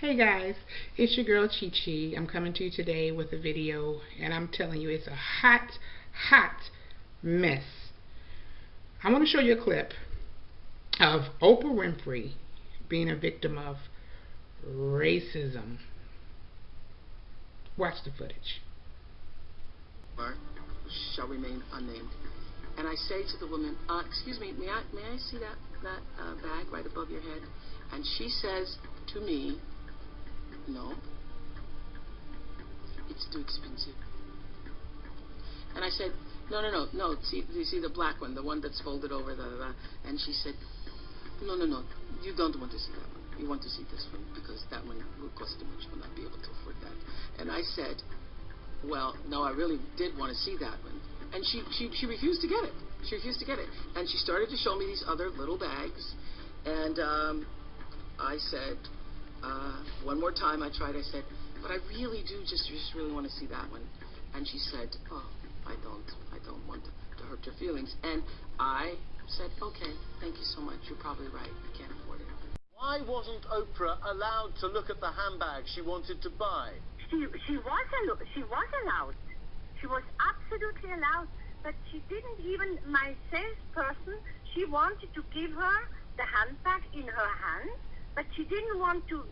Hey guys, it's your girl Chi Chi. I'm coming to you today with a video, and I'm telling you it's a hot mess. I want to show you a clip of Oprah Winfrey being a victim of racism. Watch the footage. Shall remain unnamed. And I say to the woman, excuse me, may I see that bag right above your head? And she says to me, no, it's too expensive. And I said, no, see, you see the black one, the one that's folded over, and she said, no, you don't want to see that one. You want to see this one because that one will cost too much. You'll not be able to afford that. And I said, well, no, I really did want to see that one. And she refused to get it. She refused to get it. And she started to show me these other little bags. And I said, one more time I tried, I said, but I really do just really want to see that one. And she said, oh, I don't want to hurt your feelings. And I said, okay, thank you so much. You're probably right. I can't afford it. Why wasn't Oprah allowed to look at the handbag she wanted to buy? She was allowed. She was absolutely allowed, but she didn't even, my salesperson, she wanted to give her the handbag in her hand, but she didn't want to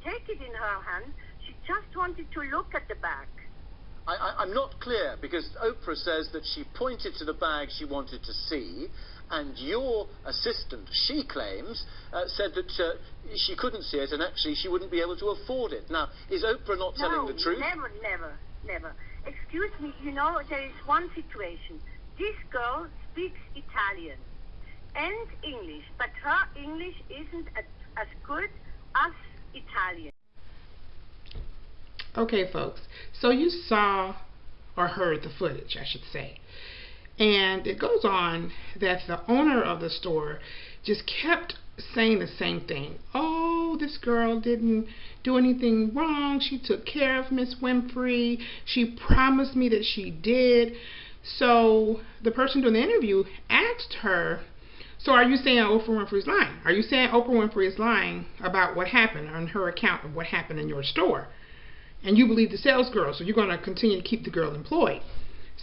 take it in her hand. She just wanted to look at the bag. I'm not clear, because Oprah says that she pointed to the bag she wanted to see, and your assistant, she claims, said that she couldn't see it and actually she wouldn't be able to afford it. Now, is Oprah not telling the truth? Never. Excuse me, you know, there is one situation. This girl speaks Italian and English, but her English isn't as good as Italian. Okay, folks, so you saw or heard the footage, I should say. And it goes on that the owner of the store just kept saying the same thing. Oh, this girl didn't do anything wrong. She took care of Miss Winfrey. She promised me that she did. So the person doing the interview asked her, so are you saying Oprah Winfrey's lying? Are you saying Oprah Winfrey is lying about what happened on her account of what happened in your store? And you believe the sales girl, so you're going to continue to keep the girl employed.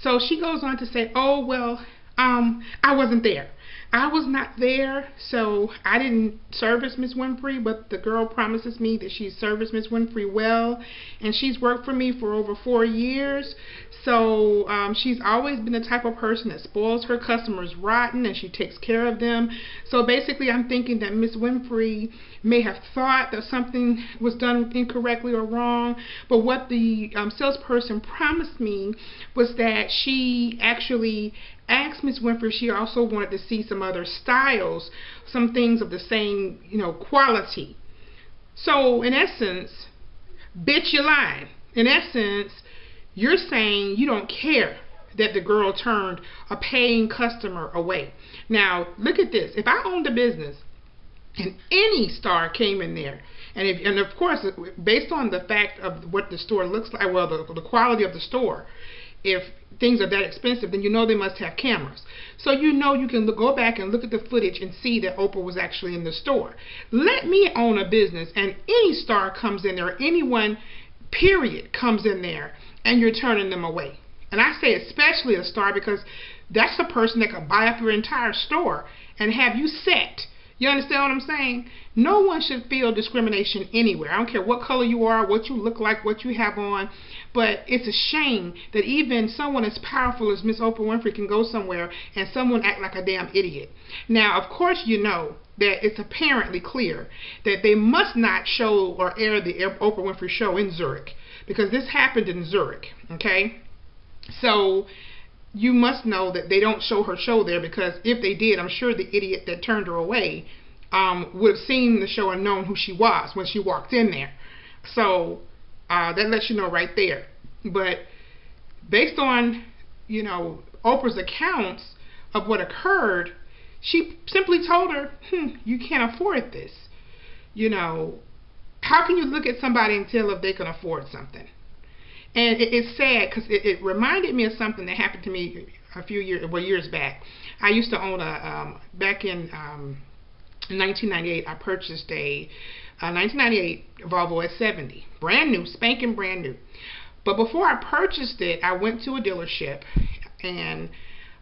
So she goes on to say, oh, well, I wasn't there. I was not there, so I didn't service Miss Winfrey, but the girl promises me that she serviced Miss Winfrey well, and she's worked for me for over 4 years. So she's always been the type of person that spoils her customers rotten, and she takes care of them. So basically, I'm thinking that Miss Winfrey may have thought that something was done incorrectly or wrong, but what the salesperson promised me was that she actually asked Miss Winfrey, she also wanted to see some other styles, some things of the same, quality. So in essence, bitch, you're lying. In essence, you're saying you don't care that the girl turned a paying customer away. Now, look at this. If I owned a business and any star came in there, and of course, based on the fact of what the store looks like, well, the quality of the store, if things are that expensive, then you know they must have cameras. So you know you can go back and look at the footage and see that Oprah was actually in the store. Let me own a business and any star comes in there, anyone, period, comes in there, and you're turning them away. And I say especially a star because that's the person that could buy up your entire store and have you set. You understand what I'm saying? No one should feel discrimination anywhere. I don't care what color you are, what you look like, what you have on. But it's a shame that even someone as powerful as Miss Oprah Winfrey can go somewhere and someone act like a damn idiot. Now, of course, you know that it's apparently clear that they must not show or air the Oprah Winfrey show in Zurich, because this happened in Zurich, okay? So you must know that they don't show her show there, because if they did, I'm sure the idiot that turned her away would have seen the show and known who she was when she walked in there. So that lets you know right there. But based on, Oprah's accounts of what occurred, she simply told her, you can't afford this. How can you look at somebody and tell if they can afford something? And it's sad because it reminded me of something that happened to me a few years back. I used to own back in 1998, I purchased a a 1998 Volvo S70, brand new, spanking brand new. But before I purchased it, I went to a dealership, and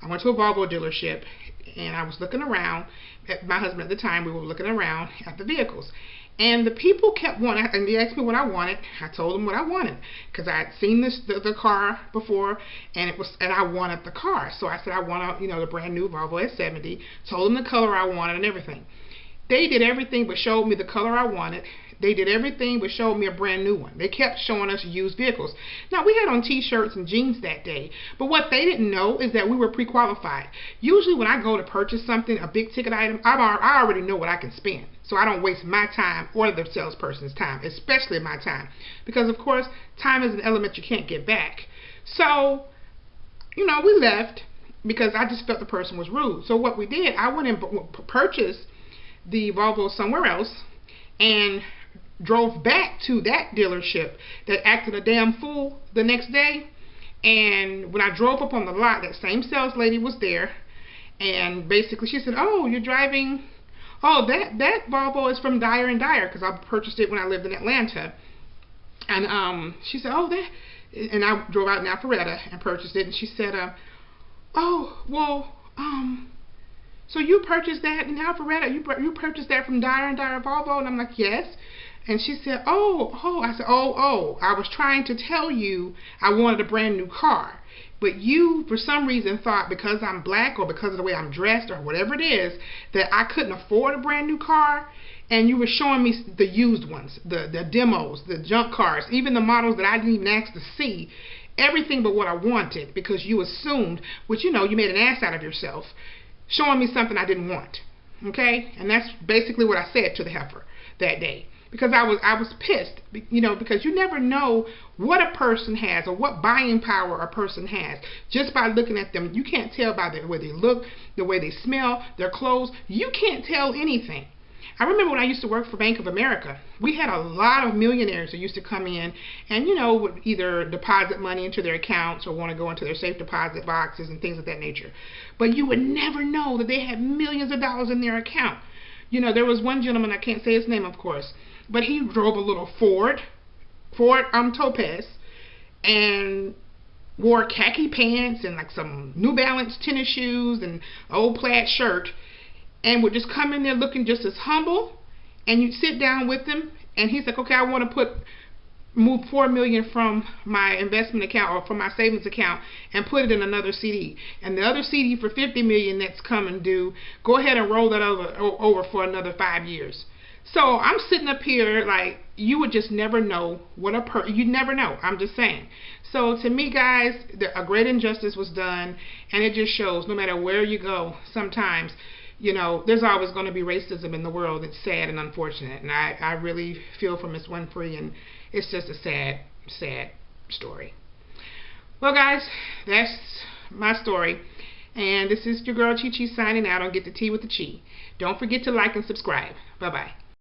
I went to a Volvo dealership, and I was looking around. My husband at the time, we were looking around at the vehicles. And the people kept wanting, and they asked me what I wanted. I told them what I wanted, because I had seen the car before, and I wanted the car. So I said I want the brand new Volvo S70. Told them the color I wanted and everything. They did everything but showed me the color I wanted. They did everything but showed me a brand new one. They kept showing us used vehicles. Now, we had on t-shirts and jeans that day, but what they didn't know is that we were pre-qualified. Usually when I go to purchase something, a big ticket item, I already know what I can spend. So I don't waste my time or the salesperson's time, especially my time. Because, of course, time is an element you can't get back. So, we left because I just felt the person was rude. So what we did, I went and purchased the Volvo somewhere else and drove back to that dealership that acted a damn fool the next day. And when I drove up on the lot, that same sales lady was there, and basically she said, "Oh, you're driving, that Volvo is from Dyer & Dyer," because I purchased it when I lived in Atlanta. And she said, "Oh, that," and I drove out in Alpharetta and purchased it, and she said, "Oh, well, so you purchased that in Alpharetta? You purchased that from Dyer & Dyer Volvo?" And I'm like, "Yes." And she said, oh. I said, I was trying to tell you I wanted a brand new car. But you, for some reason, thought because I'm black or because of the way I'm dressed or whatever it is, that I couldn't afford a brand new car. And you were showing me the used ones, the demos, the junk cars, even the models that I didn't even ask to see. Everything but what I wanted, because you assumed, which you made an ass out of yourself, showing me something I didn't want. Okay? And that's basically what I said to the heifer that day. Because I was pissed, because you never know what a person has or what buying power a person has just by looking at them. You can't tell by the way they look, the way they smell, their clothes. You can't tell anything. I remember when I used to work for Bank of America, we had a lot of millionaires that used to come in and, would either deposit money into their accounts or want to go into their safe deposit boxes and things of that nature. But you would never know that they had millions of dollars in their account. There was one gentleman, I can't say his name, of course, but he drove a little Ford Topaz, and wore khaki pants and like some New Balance tennis shoes and an old plaid shirt, and would just come in there looking just as humble. And you'd sit down with him, and he's like, "Okay, I want to move $4 million from my investment account or from my savings account and put it in another CD. And the other CD for $50 million that's coming due, go ahead and roll that over for another 5 years." So I'm sitting up here like, you would just never know what you'd never know. I'm just saying. So to me, guys, a great injustice was done, and it just shows no matter where you go, sometimes, there's always going to be racism in the world. It's sad and unfortunate, and I really feel for Miss Winfrey, and it's just a sad, sad story. Well, guys, that's my story, and this is your girl Chi Chi signing out on Get the Tea with the Chi. Don't forget to like and subscribe. Bye-bye.